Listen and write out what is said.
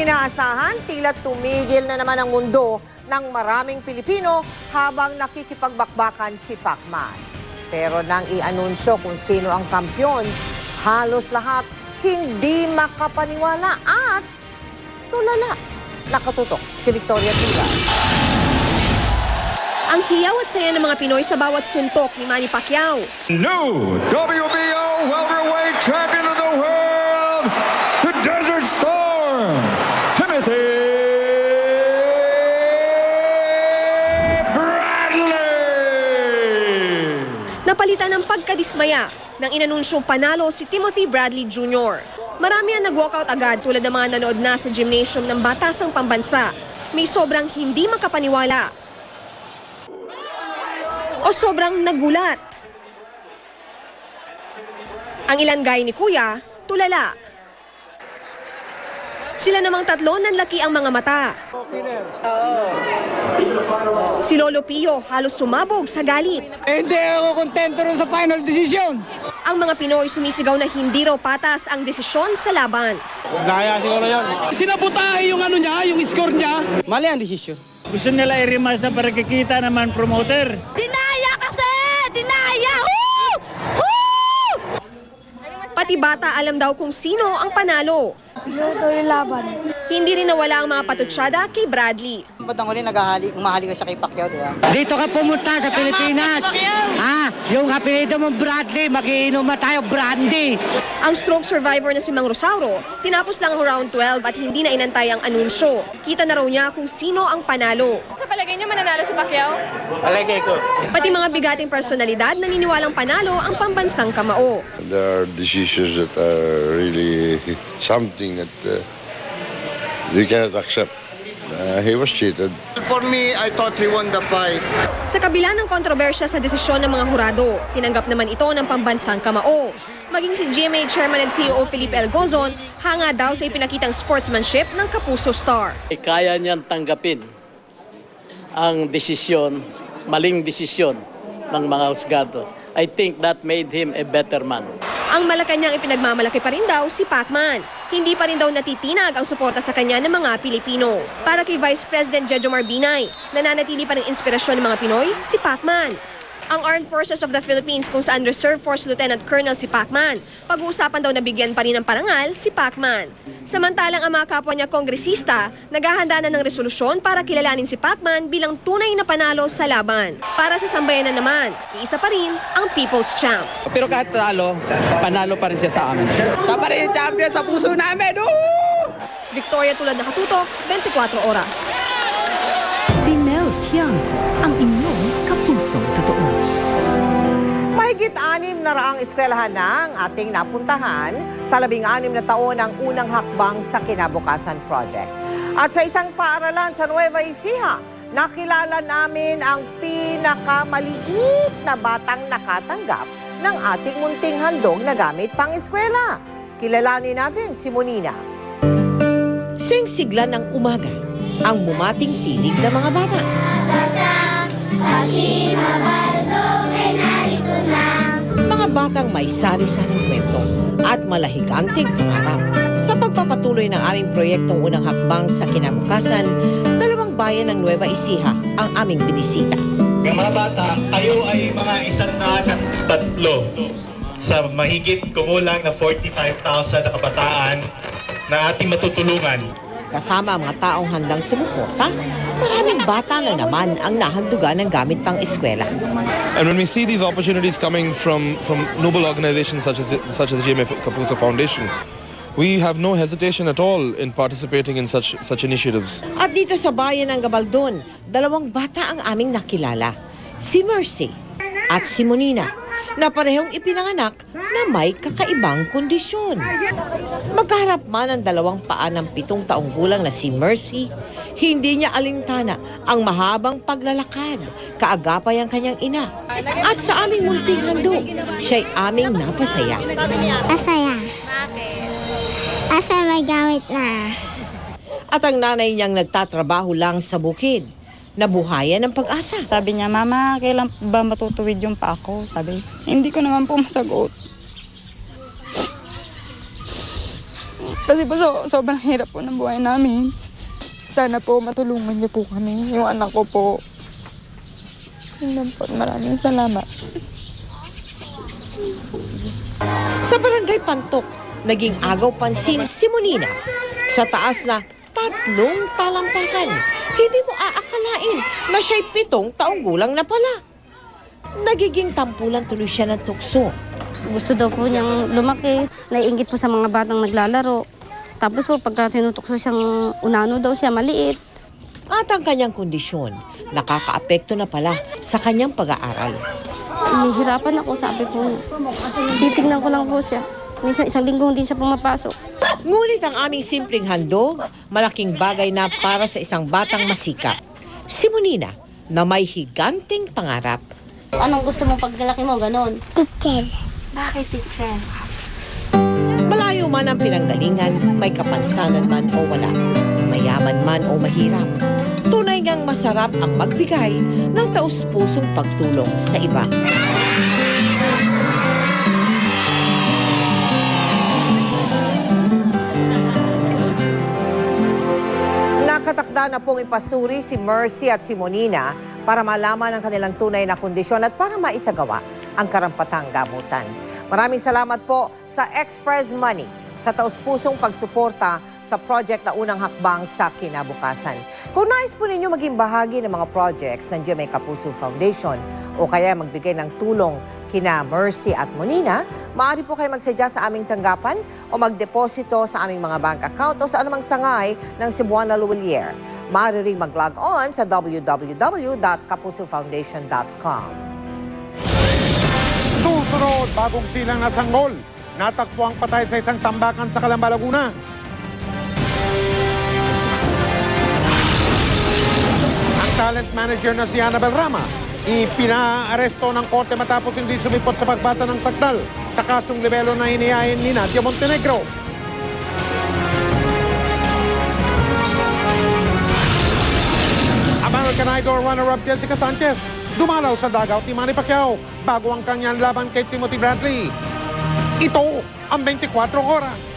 inaasahan, tila tumigil na naman ang mundo ng maraming Pilipino habang nakikipagbakbakan si Pacman. Pero nang i-anunsyo kung sino ang kampyon, halos lahat hindi makapaniwala at tulala. Nakatutok si Victoria Tula. Ang hiyaw at saya ng mga Pinoy sa bawat suntok ni Manny Pacquiao. New WBO welterweight champion of the world, the Desert Storm, Timothy Bradley! Napalitan ng pagkadismaya nang inanunsyong panalo si Timothy Bradley Jr. Marami ang nag-walkout agad tulad ng mga nanood na sa gymnasium ng Batasang Pambansa. May sobrang hindi makapaniwala o sobrang nagulat. Ang ilan gaya ni Kuya, tulala. Sila namang tatlo nanlaki ang mga mata. Si Lolo Pio halos sumabog sa galit. Hindi ako kontento rin sa final decision. Ang mga Pinoy sumisigaw na hindi raw patas ang desisyon sa laban. Daya siguro yan. Sinabotahe yung ano niya, yung score niya. Mali ang desisyon. Gusto nila i-rematch na para kikita naman promoter. Dinaya kasi! Dinaya! Woo! Woo! Pati bata alam daw kung sino ang panalo. Luto yung laban. Hindi rin nawala ang mga patutsyada kay Bradley. Ba't ako rin umahali ka sa kay Pacquiao, di ba? Dito ka pumunta sa Pilipinas. Yung apelido mong Bradley, magiinom na tayo brandy. Ang stroke survivor na si Mang Rosauro, tinapos lang ang round 12 at hindi na inantay ang anunsyo. Kita na raw niya kung sino ang panalo. Sa palagay niyo mananalo si Pacquiao? Palagay ko. Pati mga bigating personalidad naniniwalang panalo ang pambansang kamao. There are decisions that are really something that we cannot accept. He was cheated. For me, I thought he won the fight. Sa kabila ng kontrobersya sa desisyon ng mga hurado, tinanggap naman ito ng pambansang kamao. Maging si GMA Chairman at CEO Felipe L. Gozon, hanga daw sa ipinakitang sportsmanship ng Kapuso Star. Kaya niyang tanggapin ang desisyon, maling desisyon ng mga husgado. I think that made him a better man. Ang Malacanang ipinagmamalaki pa rin daw si Pacman. Hindi pa rin daw natitinag ang suporta sa kanya ng mga Pilipino. Para kay Vice President Jejomar Binay, nananatili pa rin inspirasyon ng mga Pinoy, si Pacman. Ang Armed Forces of the Philippines kung saan Reserve Force Lieutenant Colonel si Pacman, pag-uusapan daw na bigyan pa rin ng parangal si Pacman. Samantalang ang mga kapwa niya kongresista, naghahanda na ng resolusyon para kilalanin si Pacman bilang tunay na panalo sa laban. Para sa sambayanan naman, iisa pa rin ang People's Champ. Pero kahit talo, panalo pa rin siya sa amin. Siya pa rin yung champion sa puso namin. Victoria Tulad Nakatutok, 24 oras. Si Mel Tiangco, ang inyong kapusong totoo. Mahigit 6 na raang eskwelahan ng ating napuntahan sa 16 na taon ng unang hakbang sa Kinabukasan Project. At sa isang paaralan sa Nueva Ecija, nakilala namin ang pinakamaliit na batang nakatanggap ng ating munting handog na gamit pang eskwela. Kilalanin natin si Monina. Singsigla ng umaga, ang mumating tinig ng mga bata. Mga batang may sari-saring kwento at malahiganting pangarap. Sa pagpapatuloy ng aming proyektong unang hakbang sa kinabukasan, 2 bayan ng Nueva Ecija ang aming binisita. Mga bata, kayo ay mga 103 sa mahigit kumulang na 45,000 na kabataan na ating matutulungan. Kasama ang mga taong handang sumuporta, maraming bata na naman ang nahandugan ng gamit pang eskwela. And when we see these opportunities coming from noble organizations such as the GMA Kapuso Foundation, we have no hesitation at all in participating in such initiatives. At dito sa bayan ng Gabaldon, 2 bata ang aming nakilala, si Mercy at si Monina, na parehong ipinanganak na may kakaibang kondisyon. Magkaharap man ang 2 paa ng 7 taong gulang na si Mercy, hindi niya alintana ang mahabang paglalakad, kaagapay ang kanyang ina. At sa aming munting handog, siya'y aming napasaya. Masaya. Asa may gamit na. At ang nanay niyang nagtatrabaho lang sa bukid, nabuhayan ng pag-asa. Sabi niya, Mama, kailan ba matutuwid yung pa ako? Sabi, hindi ko naman po masagot. Kasi po sobrang hirap po ng buhay namin. Sana po matulungan niyo po kami, yung anak ko po. Yun lang po, maraming salamat. Sa barangay Pantok, naging agaw pansin si Monina sa taas na 3 talampakan. Hindi mo aakalain na siya'y 7 taong gulang na pala. Nagiging tampulan tuloy siya ng tukso. Gusto daw po niyang lumaki, naiinggit po sa mga batang naglalaro. Tapos po pagka tinutukso siyang unano daw siya, maliit. At ang kanyang kondisyon, nakakaapekto na pala sa kanyang pag-aaral. Nahihirapan ako, sabi po. Titignan ko lang po siya. Minsan 1 linggo hindi siya pumapasok. Ngunit ang aming simpleng handog, malaking bagay na para sa isang batang masika. Si Monina, na may higanting pangarap. Anong gusto mo pagkalaki mo, ganon? Teacher. Bakit, teacher? Malayo man ang pinanggalingan, may kapansanan man o wala, mayaman man o mahirap. Tunay ngang masarap ang magbigay ng taus-pusong pagtulong sa iba. Nakatakda na pong ipasuri si Mercy at si Monina para malaman ang kanilang tunay na kondisyon at para maisagawa ang karampatang gamutan. Maraming salamat po sa Express Money sa taus-pusong pagsuporta sa project na unang hakbang sa kinabukasan. Kung nais po ninyo maging bahagi ng mga projects ng GMA Kapuso Foundation o kaya magbigay ng tulong kina Mercy at Monina, maaari po kayo magsadya sa aming tanggapan o magdeposito sa aming mga bank account o sa anumang sangay ng Cebuana Luwalier. Maaari ring mag-log on sa www.kapusofoundation.com. Susunod, bagong silang na sanggol. Natakpo ang patay sa isang tambakan sa Calamba, Laguna. Ang talent manager na si Annabel Rama, ipinaaresto ng korte matapos hindi sumipot sa pagbasa ng sakdal sa kasong libelo na inihain ni Nadia Montenegro. American Idol runner-up Jessica Sanchez dumalaw sa dugout ni Manny Pacquiao bago ang kanyang laban kay Timothy Bradley. Ito ang 24 oras.